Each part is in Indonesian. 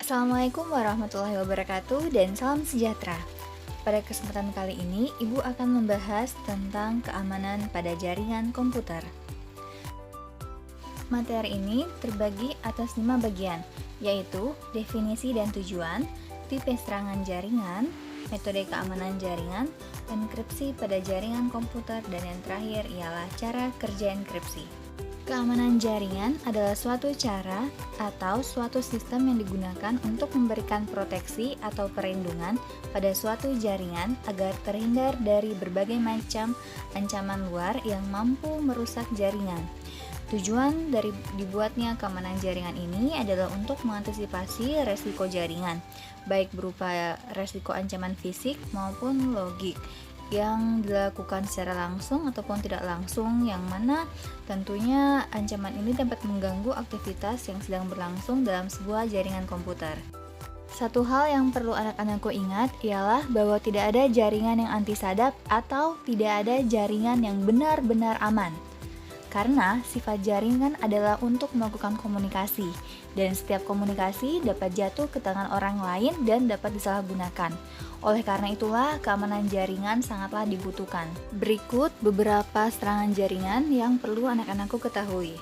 Assalamualaikum warahmatullahi wabarakatuh dan salam sejahtera. Pada kesempatan kali ini, Ibu akan membahas tentang keamanan pada jaringan komputer. Materi ini terbagi atas 5 bagian, yaitu definisi dan tujuan, tipe serangan jaringan, metode keamanan jaringan, enkripsi pada jaringan komputer, dan yang terakhir ialah cara kerja enkripsi. Keamanan jaringan adalah suatu cara atau suatu sistem yang digunakan untuk memberikan proteksi atau perlindungan pada suatu jaringan agar terhindar dari berbagai macam ancaman luar yang mampu merusak jaringan. Tujuan dari dibuatnya keamanan jaringan ini adalah untuk mengantisipasi resiko jaringan, baik berupa resiko ancaman fisik maupun logik yang dilakukan secara langsung ataupun tidak langsung, yang mana tentunya ancaman ini dapat mengganggu aktivitas yang sedang berlangsung dalam sebuah jaringan komputer. Satu hal yang perlu anak-anakku ingat ialah bahwa tidak ada jaringan yang anti sadap atau tidak ada jaringan yang benar-benar aman. Karena sifat jaringan adalah untuk melakukan komunikasi, dan setiap komunikasi dapat jatuh ke tangan orang lain dan dapat disalahgunakan. Oleh karena itulah, keamanan jaringan sangatlah dibutuhkan. Berikut beberapa serangan jaringan yang perlu anak-anakku ketahui.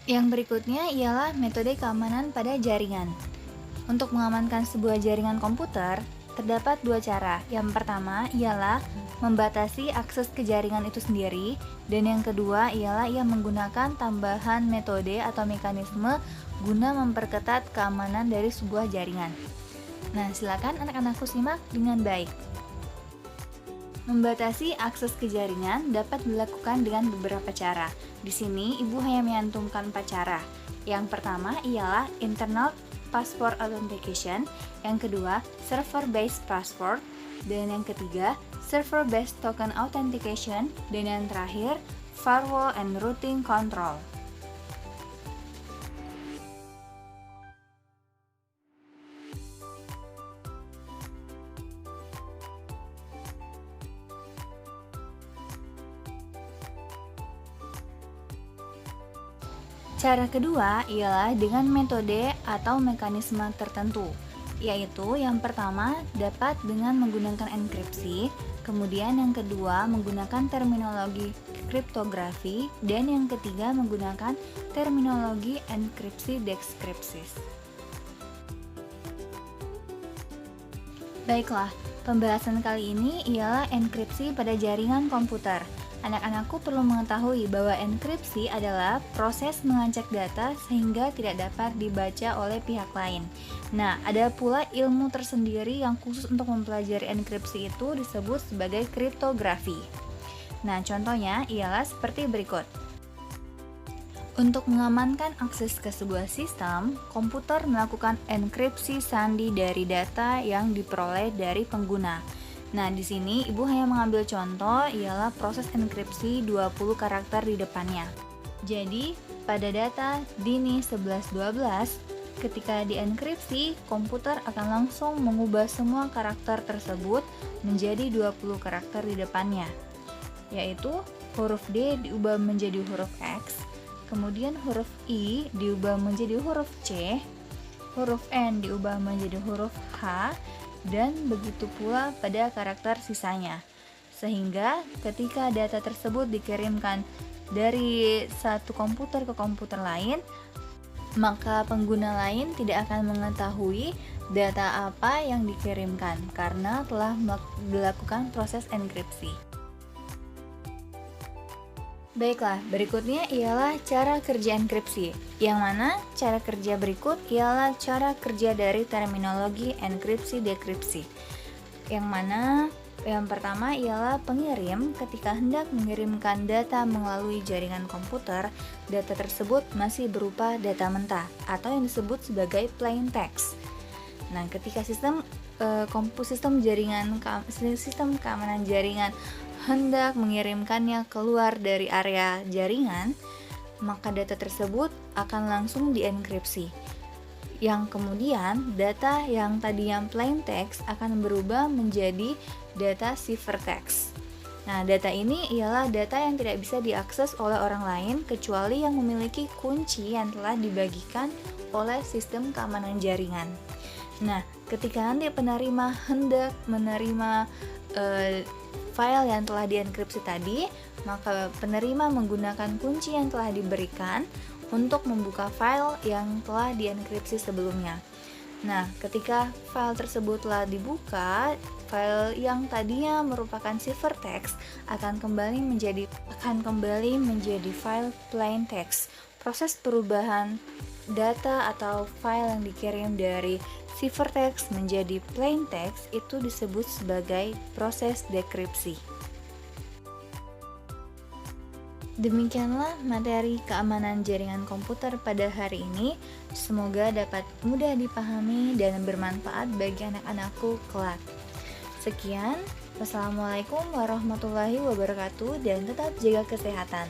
Yang berikutnya ialah metode keamanan pada jaringan. Untuk mengamankan sebuah jaringan komputer, terdapat dua cara. Yang pertama ialah membatasi akses ke jaringan itu sendiri, dan yang kedua ialah ia menggunakan tambahan metode atau mekanisme guna memperketat keamanan dari sebuah jaringan. Nah, silakan anak-anakku simak dengan baik. Membatasi akses ke jaringan dapat dilakukan dengan beberapa cara. Di sini, Ibu hanya menyantumkan 4 cara. Yang pertama ialah internal password authentication, yang kedua server-based password, dan yang ketiga server-based token authentication, dan yang terakhir firewall and routing control. Cara kedua ialah dengan metode atau mekanisme tertentu, yaitu yang pertama dapat dengan menggunakan enkripsi, kemudian yang kedua menggunakan terminologi kriptografi, dan yang ketiga menggunakan terminologi enkripsi deskripsis. Baiklah, pembahasan kali ini ialah enkripsi pada jaringan komputer. Anak-anakku perlu mengetahui bahwa enkripsi adalah proses mengacak data sehingga tidak dapat dibaca oleh pihak lain. Nah, ada pula ilmu tersendiri yang khusus untuk mempelajari enkripsi itu disebut sebagai kriptografi. Nah, contohnya ialah seperti berikut. Untuk mengamankan akses ke sebuah sistem, komputer melakukan enkripsi sandi dari data yang diperoleh dari pengguna. Nah, di sini Ibu hanya mengambil contoh ialah proses enkripsi 20 karakter di depannya. Jadi, pada data DINI 1112, ketika dienkripsi, komputer akan langsung mengubah semua karakter tersebut menjadi 20 karakter di depannya, yaitu huruf D diubah menjadi huruf X, kemudian huruf I diubah menjadi huruf C, huruf N diubah menjadi huruf H, dan begitu pula pada karakter sisanya. Sehingga ketika data tersebut dikirimkan dari satu komputer ke komputer lain, maka pengguna lain tidak akan mengetahui data apa yang dikirimkan karena telah dilakukan proses enkripsi. Baiklah, berikutnya ialah cara kerja enkripsi, yang mana cara kerja berikut ialah cara kerja dari terminologi enkripsi-dekripsi, yang mana yang pertama ialah pengirim ketika hendak mengirimkan data melalui jaringan komputer, data tersebut masih berupa data mentah atau yang disebut sebagai plain text. Nah, ketika sistem keamanan jaringan hendak mengirimkannya keluar dari area jaringan, maka data tersebut akan langsung dienkripsi. yang kemudian data yang tadinya plain text akan berubah menjadi data ciphertext. Nah, data ini ialah data yang tidak bisa diakses oleh orang lain kecuali yang memiliki kunci yang telah dibagikan oleh sistem keamanan jaringan. Nah, ketika nanti penerima hendak menerima file yang telah dienkripsi tadi, maka penerima menggunakan kunci yang telah diberikan untuk membuka file yang telah dienkripsi sebelumnya. Nah, ketika file tersebut telah dibuka, file yang tadinya merupakan ciphertext akan kembali menjadi file plain text. Proses perubahan data atau file yang dikirim dari ciphertext menjadi plain text itu disebut sebagai proses dekripsi. Demikianlah materi keamanan jaringan komputer pada hari ini. Semoga dapat mudah dipahami dan bermanfaat bagi anak-anakku kelak. Sekian, wassalamualaikum warahmatullahi wabarakatuh, dan tetap jaga kesehatan.